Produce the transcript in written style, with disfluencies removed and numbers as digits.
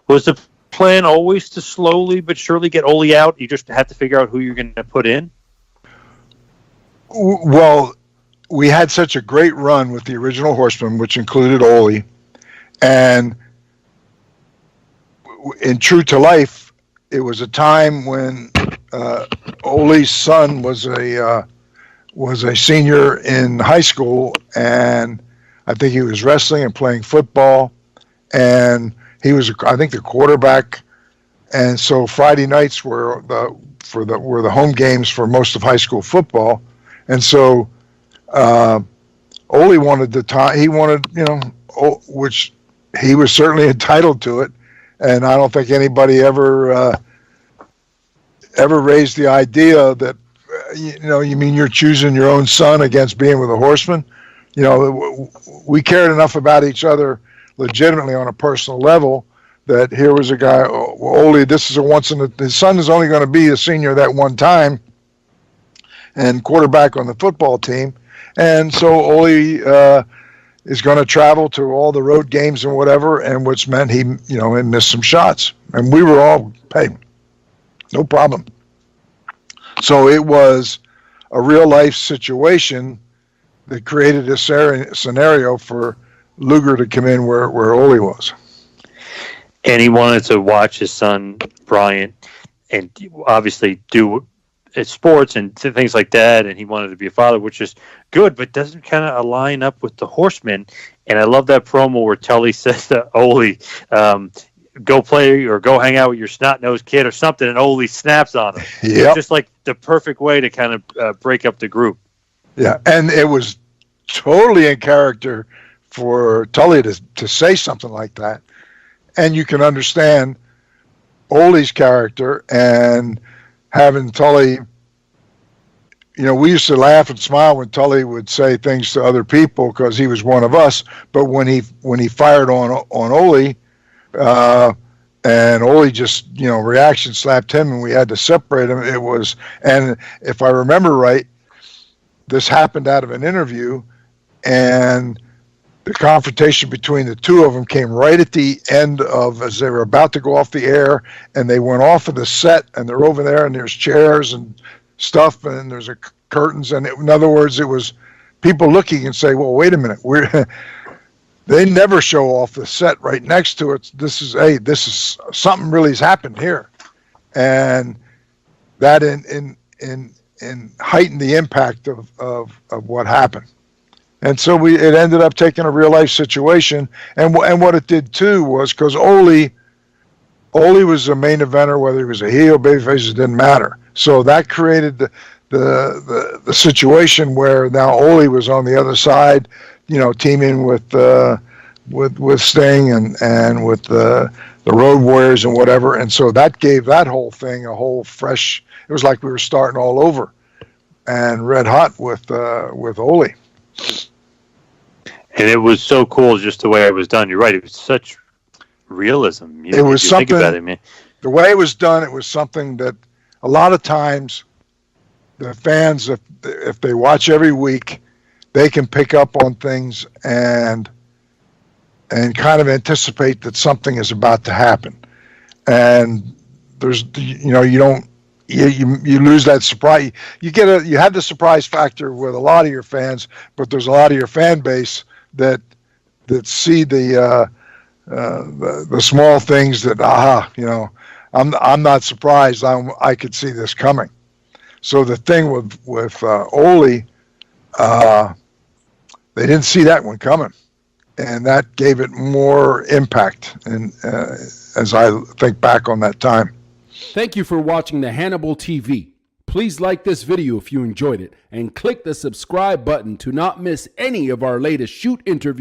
Was the plan always to slowly but surely get Ole out? You just have to figure out who you're going to put in? Well, we had such a great run with the original Horsemen, which included Ole, and in true to life, it was a time when Ole's son was a senior in high school, and I think he was wrestling and playing football, and he was, I think, the quarterback. And so Friday nights were the home games for most of high school football, and so Ole wanted the time. He wanted, which he was certainly entitled to it, and I don't think anybody ever raised the idea that you mean you're choosing your own son against being with a Horseman. We cared enough about each other legitimately on a personal level that here was a guy, Ole, this is his son is only going to be a senior that one time and quarterback on the football team. And so Ole is going to travel to all the road games and whatever, and which meant he missed some shots. And we were all, hey, no problem. So it was a real life situation that created a scenario for Luger to come in where Ole was. And he wanted to watch his son, Bryant, and obviously do sports and things like that, and he wanted to be a father, which is good, but doesn't kind of align up with the Horsemen. And I love that promo where Tully says to Ole, go play or go hang out with your snot-nosed kid or something, and Ole snaps on him. Yep. Just like the perfect way to kind of break up the group. Yeah, and it was totally in character for Tully to say something like that. And you can understand Ole's character and having Tully, we used to laugh and smile when Tully would say things to other people because he was one of us. But when he fired on Ole, and Ole just, reaction slapped him and we had to separate him. And if I remember right, this happened out of an interview, and the confrontation between the two of them came right at the end as they were about to go off the air, and they went off of the set, and they're over there, and there's chairs and stuff, and there's curtains, and in other words, it was people looking and say, well, wait a minute, they never show off the set right next to it. This is something really has happened here, and that in heightened the impact of what happened. And so it ended up taking a real life situation, and what it did too was because Ole was a main eventer, whether he was a heel, babyface, it didn't matter. So that created the situation where now Ole was on the other side, teaming with Sting and with the Road Warriors and whatever, and so that gave that whole thing a whole fresh. It was like we were starting all over, and red hot with Ole. And it was so cool just the way it was done. You're right. It was such realism. It was something. Think about it, man. The way it was done, it was something that a lot of times the fans, if they watch every week, they can pick up on things and kind of anticipate that something is about to happen. And there's, you lose that surprise. You have the surprise factor with a lot of your fans, but there's a lot of your fan base that see the small things that I'm not surprised. I could see this coming. So the thing with Ole, they didn't see that one coming, and that gave it more impact. And as I think back on that time. Thank you for watching the Hannibal TV. Please like this video if you enjoyed it, and click the subscribe button to not miss any of our latest shoot interviews.